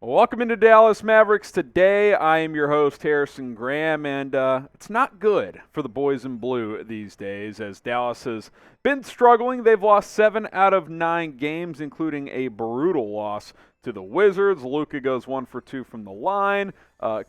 Welcome into Dallas Mavericks. Today, I am your host, Harrison Graham, and it's not good for the boys in blue these days as Dallas has been struggling. They've lost 7 out of 9 games, including a brutal loss to the Wizards. Luka goes 1 for 2 from the line.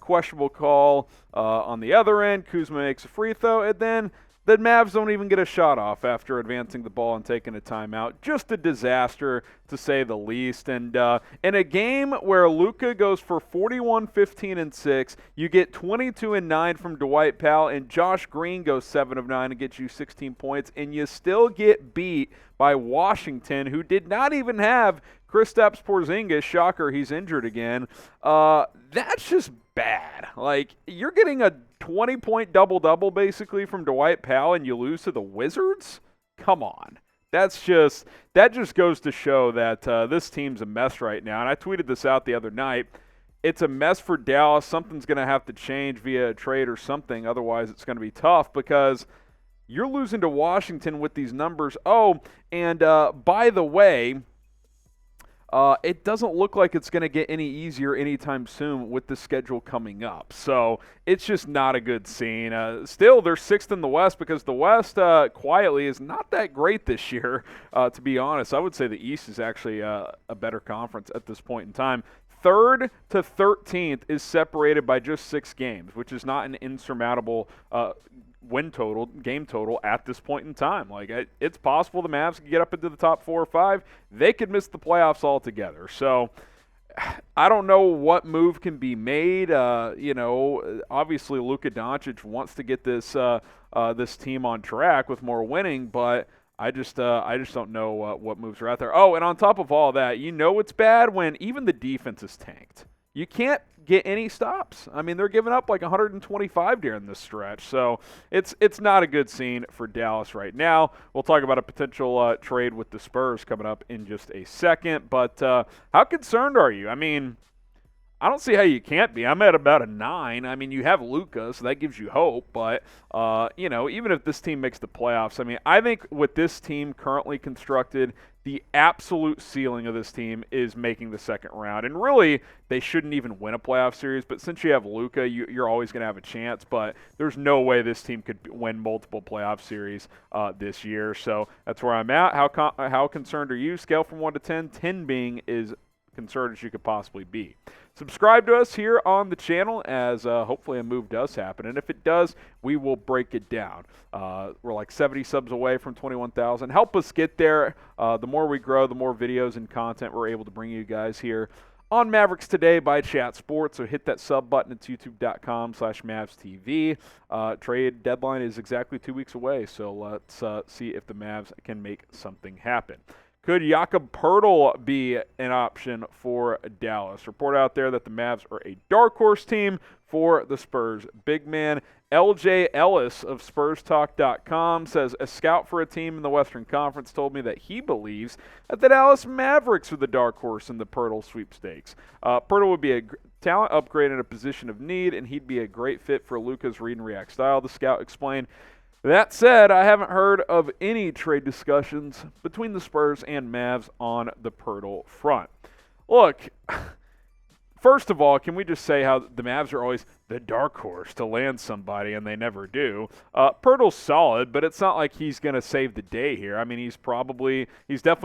Questionable call on the other end. Kuzma makes a free throw, and then the Mavs don't even get a shot off after advancing the ball and taking a timeout. Just a disaster, to say the least. And in a game where Luka goes for 41, 15, and 6, you get 22 and 9 from Dwight Powell, and Josh Green goes 7 of 9 and gets you 16 points, and you still get beat by Washington, who did not even have Kristaps Porzingis. Shocker, he's injured again. That's just bad. Like, you're getting a 20-point double-double basically from Dwight Powell and you lose to the Wizards? Come on. That just goes to show that this team's a mess right now. And I tweeted this out the other night. It's a mess for Dallas. Something's going to have to change via a trade or something. Otherwise, it's going to be tough because you're losing to Washington with these numbers. Oh, and by the way, it doesn't look like it's going to get any easier anytime soon with the schedule coming up. So it's just not a good scene. Still, they're 6th in the West because the West, quietly, is not that great this year, to be honest. I would say the East is actually a better conference at this point in time. 3rd to 13th is separated by just 6 games, which is not an insurmountable game total at this point in time. Like, it's possible the Mavs can get up into the top 4 or 5. They could miss the playoffs altogether. So I don't know what move can be made. Obviously Luka Doncic wants to get this team on track with more winning, but I just don't know what moves are out there. Oh, and on top of all that, it's bad when even the defense is tanked. You can't get any stops. I mean, they're giving up like 125 during this stretch. So it's not a good scene for Dallas right now. We'll talk about a potential trade with the Spurs coming up in just a second. But how concerned are you? I mean, I don't see how you can't be. I'm at about a 9. I mean, you have Luka, so that gives you hope. But, even if this team makes the playoffs, I mean, I think with this team currently constructed, the absolute ceiling of this team is making the second round. And really, they shouldn't even win a playoff series. But since you have Luka, you're always going to have a chance. But there's no way this team could win multiple playoff series this year. So that's where I'm at. How concerned are you? Scale from 1 to 10, 10 being as concerned as you could possibly be. Subscribe to us here on the channel as hopefully a move does happen. And if it does, we will break it down. We're like 70 subs away from 21,000. Help us get there. The more we grow, the more videos and content we're able to bring you guys here on Mavericks Today by Chat Sports. So hit that sub button. It's youtube.com/MavsTV. Trade deadline is exactly 2 weeks away. So let's see if the Mavs can make something happen. Could Jakob Poeltl be an option for Dallas? Report out there that the Mavs are a dark horse team for the Spurs. Big man LJ Ellis of SpursTalk.com says, a scout for a team in the Western Conference told me that he believes that the Dallas Mavericks are the dark horse in the Poeltl sweepstakes. Poeltl would be a talent upgrade in a position of need, and he'd be a great fit for Luka's read and react style, the scout explained. That said, I haven't heard of any trade discussions between the Spurs and Mavs on the Poeltl front. Look, first of all, can we just say how the Mavs are always the dark horse to land somebody, and they never do. Poeltl's solid, but it's not like he's going to save the day here. I mean, he's definitely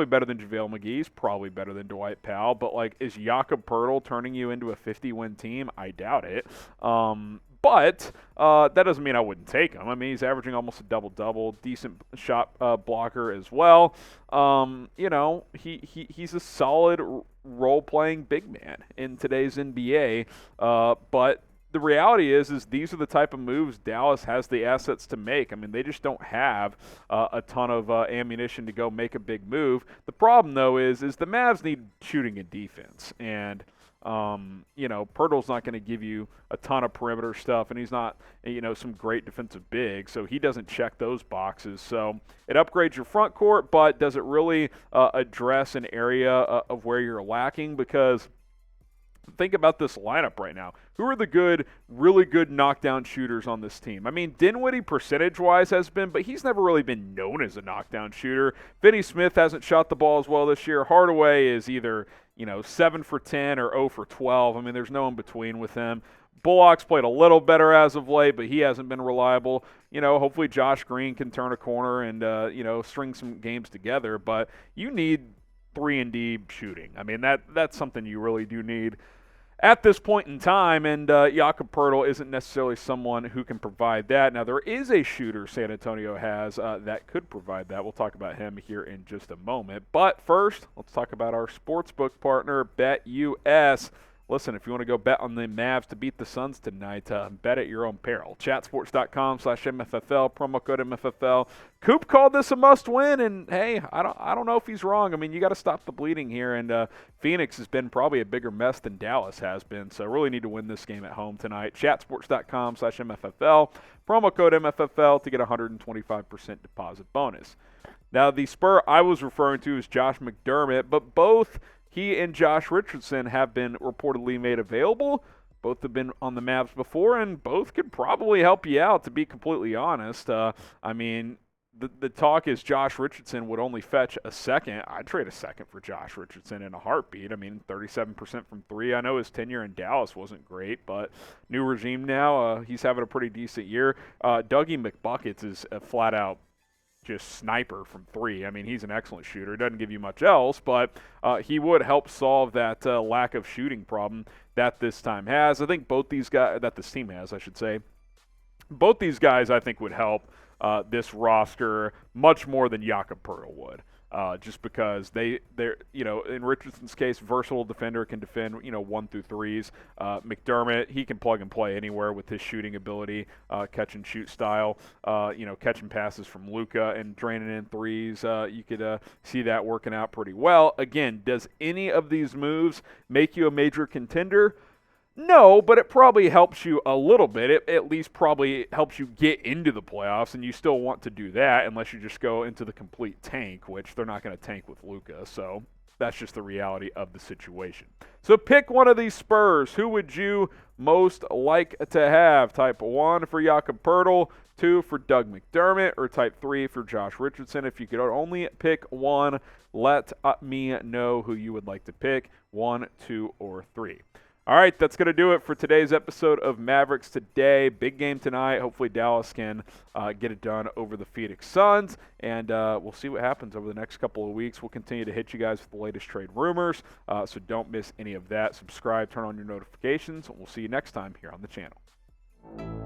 better than JaVale McGee. He's probably better than Dwight Powell. But, like, is Jakob Poeltl turning you into a 50-win team? I doubt it. But that doesn't mean I wouldn't take him. I mean, he's averaging almost a double-double, decent shot blocker as well. He's a solid role-playing big man in today's NBA. But the reality is these are the type of moves Dallas has the assets to make. I mean, they just don't have a ton of ammunition to go make a big move. The problem, though, is the Mavs need shooting and defense. And Poeltl's not going to give you a ton of perimeter stuff, and he's not, some great defensive big, so he doesn't check those boxes. So it upgrades your front court, but does it really address an area of where you're lacking? Because think about this lineup right now. Who are the good, really good knockdown shooters on this team? I mean, Dinwiddie percentage-wise has been, but he's never really been known as a knockdown shooter. Finney Smith hasn't shot the ball as well this year. Hardaway is either 7 for 10 or 0 for 12. I mean, there's no in between with him. Bullock's played a little better as of late, but he hasn't been reliable. Hopefully Josh Green can turn a corner and string some games together. But you need 3-and-D shooting. I mean, that's something you really do need at this point in time, and Jakob Poeltl isn't necessarily someone who can provide that. Now, there is a shooter San Antonio has that could provide that. We'll talk about him here in just a moment. But first, let's talk about our sportsbook partner, BetUS. Listen, if you want to go bet on the Mavs to beat the Suns tonight, bet at your own peril. Chatsports.com/MFFL, promo code MFFL. Coop called this a must-win, and hey, I don't know if he's wrong. I mean, you got to stop the bleeding here, and Phoenix has been probably a bigger mess than Dallas has been, so really need to win this game at home tonight. Chatsports.com/MFFL, promo code MFFL to get a 125% deposit bonus. Now, the Spur I was referring to is Josh McDermott, but both he and Josh Richardson have been reportedly made available. Both have been on the Mavs before, and both could probably help you out, to be completely honest. I mean, the talk is Josh Richardson would only fetch a second. I'd trade a second for Josh Richardson in a heartbeat. I mean, 37% from three. I know his tenure in Dallas wasn't great, but new regime now. He's having a pretty decent year. Dougie McBuckets is a flat-out just sniper from three. I mean, he's an excellent shooter. Doesn't give you much else, but he would help solve that lack of shooting problem that this time has. I think both these guys, that this team has, I should say, both these guys I think would help this roster much more than Jakob Poeltl would. Just because they're in Richardson's case, versatile defender, can defend 1 through 3s. McDermott, he can plug and play anywhere with his shooting ability, catch and shoot style. Catching passes from Luka and draining in threes. You could see that working out pretty well. Again, does any of these moves make you a major contender? No, but it probably helps you a little bit. It at least probably helps you get into the playoffs, and you still want to do that unless you just go into the complete tank, which they're not going to tank with Luka. So that's just the reality of the situation. So pick one of these Spurs. Who would you most like to have? Type 1 for Jakob Poeltl, 2 for Doug McDermott, or type 3 for Josh Richardson. If you could only pick one, let me know who you would like to pick, 1, 2, or 3. All right, that's going to do it for today's episode of Mavericks Today. Big game tonight. Hopefully Dallas can get it done over the Phoenix Suns, and we'll see what happens over the next couple of weeks. We'll continue to hit you guys with the latest trade rumors, so don't miss any of that. Subscribe, turn on your notifications, and we'll see you next time here on the channel.